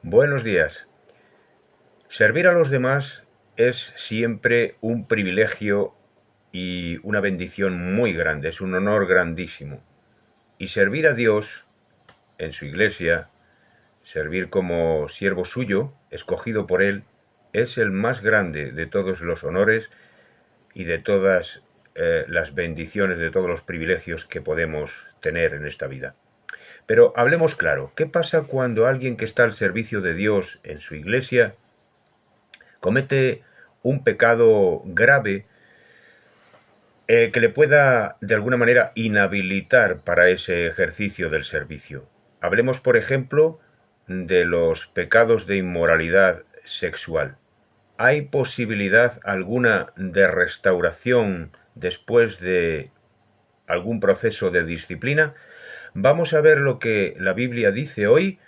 Buenos días. Servir a los demás es siempre un privilegio y una bendición muy grande, es un honor grandísimo. Y servir a Dios en su iglesia, servir como siervo suyo, escogido por Él, es el más grande de todos los honores y de todas las bendiciones, de todos los privilegios que podemos tener en esta vida. Pero hablemos claro, ¿qué pasa cuando alguien que está al servicio de Dios en su iglesia comete un pecado grave que le pueda de alguna manera inhabilitar para ese ejercicio del servicio? Hablemos, por ejemplo, de los pecados de inmoralidad sexual. ¿Hay posibilidad alguna de restauración después de algún proceso de disciplina? Vamos a ver lo que la Biblia dice hoy.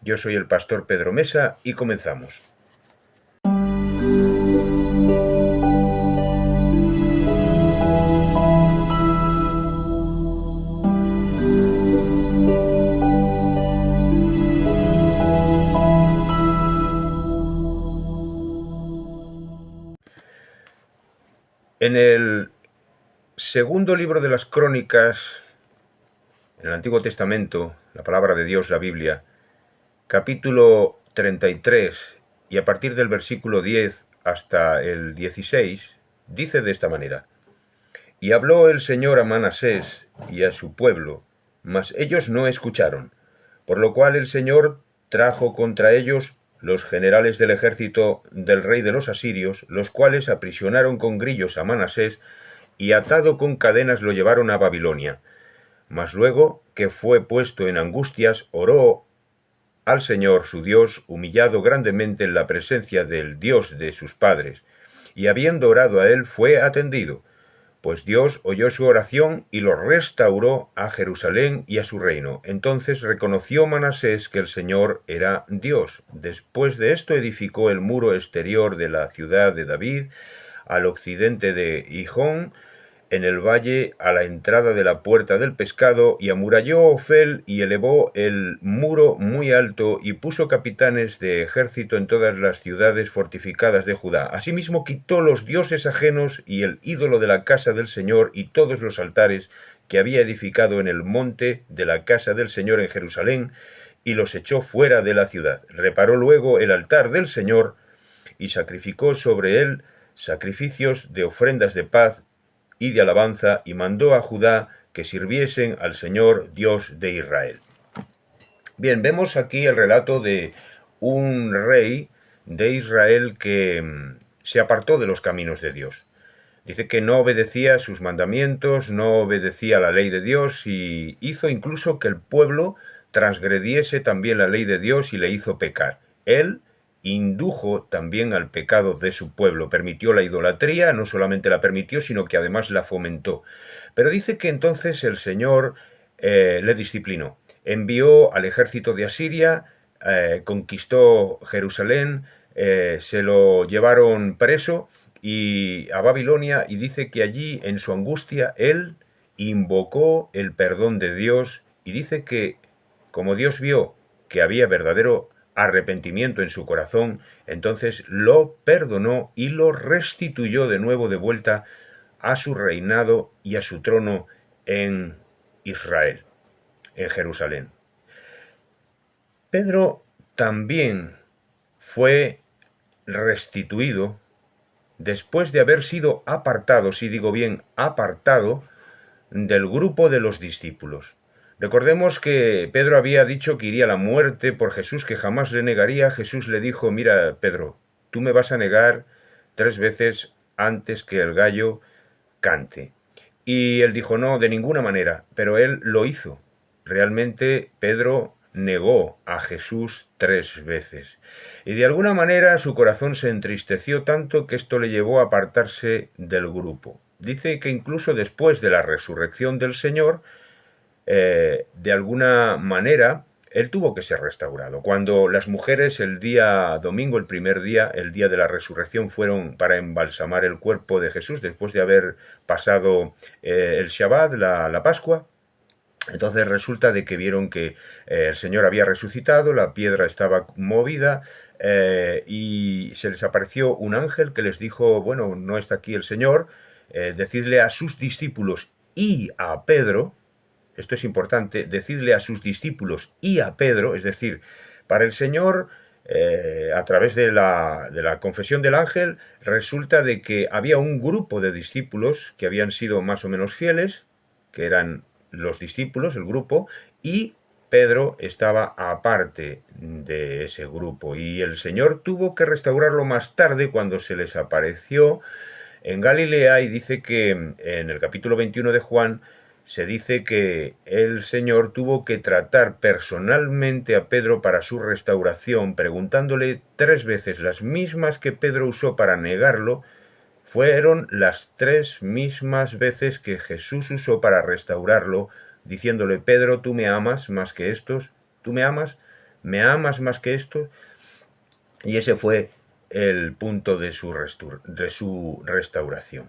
Yo soy el pastor Pedro Mesa y comenzamos. En el segundo libro de las Crónicas, en el Antiguo Testamento, la palabra de Dios, la Biblia, capítulo 33, y a partir del versículo 10 hasta el 16, dice de esta manera: Y habló el Señor a Manasés y a su pueblo, mas ellos no escucharon, por lo cual el Señor trajo contra ellos los generales del ejército del rey de los asirios, los cuales aprisionaron con grillos a Manasés, y atado con cadenas lo llevaron a Babilonia. Mas luego que fue puesto en angustias, oró al Señor su Dios, humillado grandemente en la presencia del Dios de sus padres, y habiendo orado a él, fue atendido, pues Dios oyó su oración y lo restauró a Jerusalén y a su reino. Entonces reconoció Manasés que el Señor era Dios. Después de esto edificó el muro exterior de la ciudad de David, al occidente de Gijón, en el valle a la entrada de la puerta del pescado, y amuralló Ofel y elevó el muro muy alto, y puso capitanes de ejército en todas las ciudades fortificadas de Judá. Asimismo quitó los dioses ajenos y el ídolo de la casa del Señor y todos los altares que había edificado en el monte de la casa del Señor en Jerusalén, y los echó fuera de la ciudad. Reparó luego el altar del Señor y sacrificó sobre él sacrificios de ofrendas de paz y de alabanza, y mandó a Judá que sirviesen al Señor Dios de Israel. Bien, vemos aquí el relato de un rey de Israel que se apartó de los caminos de Dios. Dice que no obedecía sus mandamientos, no obedecía la ley de Dios, y hizo incluso que el pueblo transgrediese también la ley de Dios y le hizo pecar. Él indujo también al pecado de su pueblo, permitió la idolatría, no solamente la permitió, sino que además la fomentó. Pero dice que entonces el Señor le disciplinó, envió al ejército de Asiria, conquistó Jerusalén, se lo llevaron preso y a Babilonia, y dice que allí en su angustia él invocó el perdón de Dios, y dice que como Dios vio que había verdadero arrepentimiento en su corazón, entonces lo perdonó y lo restituyó de nuevo de vuelta a su reinado y a su trono en Israel, en Jerusalén. Pedro también fue restituido después de haber sido apartado, si digo bien, apartado del grupo de los discípulos. Recordemos que Pedro había dicho que iría a la muerte por Jesús, que jamás le negaría. Jesús le dijo: mira, Pedro, tú me vas a negar 3 veces antes que el gallo cante. Y él dijo: no, de ninguna manera, pero él lo hizo. Realmente Pedro negó a Jesús 3 veces. Y de alguna manera su corazón se entristeció tanto que esto le llevó a apartarse del grupo. Dice que incluso después de la resurrección del Señor, de alguna manera, él tuvo que ser restaurado. Cuando las mujeres el día domingo, el primer día, el día de la resurrección, fueron para embalsamar el cuerpo de Jesús después de haber pasado el Shabbat, la Pascua, Entonces resulta de que vieron que el Señor había resucitado, la piedra estaba movida, y se les apareció un ángel que les dijo, bueno, no está aquí el Señor, decidle a sus discípulos y a Pedro, esto es importante, decidle a sus discípulos y a Pedro, es decir, para el Señor, a través de la confesión del ángel, resulta de que había un grupo de discípulos que habían sido más o menos fieles, que eran los discípulos, el grupo, y Pedro estaba aparte de ese grupo. Y el Señor tuvo que restaurarlo más tarde cuando se les apareció en Galilea, y dice que en el capítulo 21 de Juan se dice que el Señor tuvo que tratar personalmente a Pedro para su restauración, preguntándole 3 veces las mismas que Pedro usó para negarlo. Fueron las 3 mismas veces que Jesús usó para restaurarlo, diciéndole: Pedro, tú me amas más que estos, tú me amas más que estos. Y ese fue el punto de su restauración.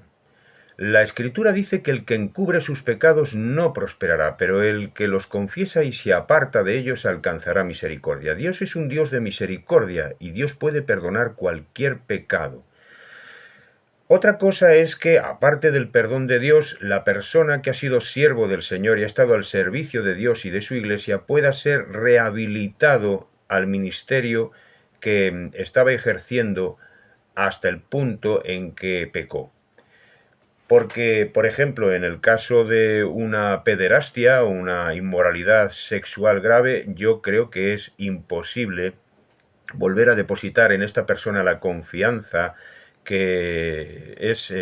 La Escritura dice que el que encubre sus pecados no prosperará, pero el que los confiesa y se aparta de ellos alcanzará misericordia. Dios es un Dios de misericordia y Dios puede perdonar cualquier pecado. Otra cosa es que, aparte del perdón de Dios, la persona que ha sido siervo del Señor y ha estado al servicio de Dios y de su iglesia pueda ser rehabilitado al ministerio que estaba ejerciendo hasta el punto en que pecó. Porque, por ejemplo, en el caso de una pederastia o una inmoralidad sexual grave, yo creo que es imposible volver a depositar en esta persona la confianza que es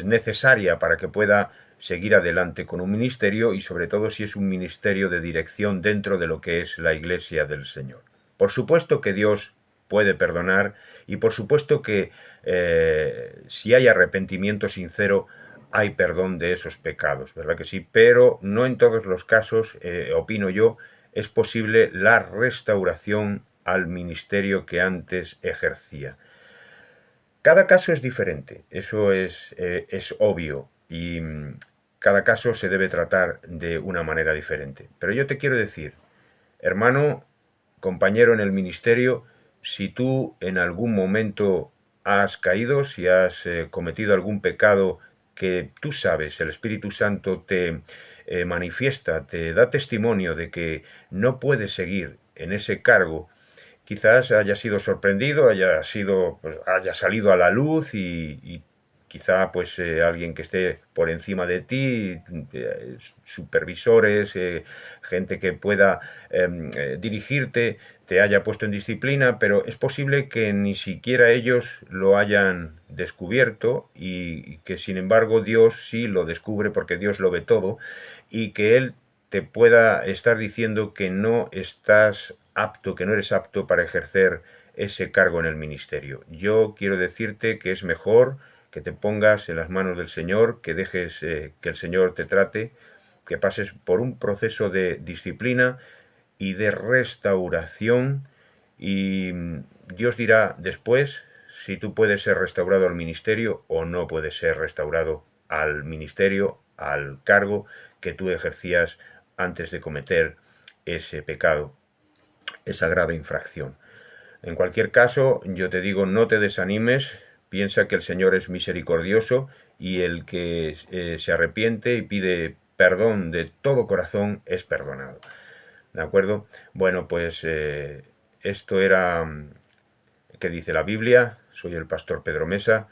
necesaria para que pueda seguir adelante con un ministerio, y sobre todo si es un ministerio de dirección dentro de lo que es la Iglesia del Señor. Por supuesto que Dios puede perdonar, y por supuesto que si hay arrepentimiento sincero hay perdón de esos pecados, ¿verdad que sí? Pero no en todos los casos, opino yo, es posible la restauración al ministerio que antes ejercía. Cada caso es diferente, eso es obvio, y cada caso se debe tratar de una manera diferente. Pero yo te quiero decir, hermano, compañero en el ministerio, si tú en algún momento has caído, si has cometido algún pecado que tú sabes, el Espíritu Santo te manifiesta, te da testimonio de que no puedes seguir en ese cargo, quizás haya sido sorprendido, haya salido a la luz, y quizá pues alguien que esté por encima de ti, supervisores, gente que pueda dirigirte, te haya puesto en disciplina, pero es posible que ni siquiera ellos lo hayan descubierto, y que sin embargo Dios sí lo descubre, porque Dios lo ve todo, y que Él te pueda estar diciendo que no estás apto, que no eres apto para ejercer ese cargo en el ministerio. Yo quiero decirte que es mejor que te pongas en las manos del Señor, que dejes que el Señor te trate, que pases por un proceso de disciplina y de restauración, y Dios dirá después si tú puedes ser restaurado al ministerio o no puedes ser restaurado al ministerio, al cargo que tú ejercías antes de cometer ese pecado, esa grave infracción. En cualquier caso, yo te digo, no te desanimes, piensa que el Señor es misericordioso, y el que se arrepiente y pide perdón de todo corazón es perdonado. ¿De acuerdo? Bueno, pues esto era que dice la Biblia. Soy el pastor Pedro Mesa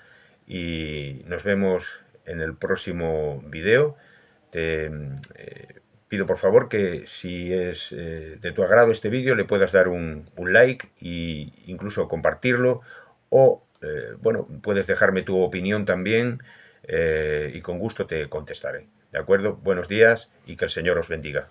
y nos vemos en el próximo video. Te pido por favor que, si es de tu agrado este vídeo, le puedas dar un like e incluso compartirlo, o bueno, puedes dejarme tu opinión también, y con gusto te contestaré. ¿De acuerdo? Buenos días y que el Señor os bendiga.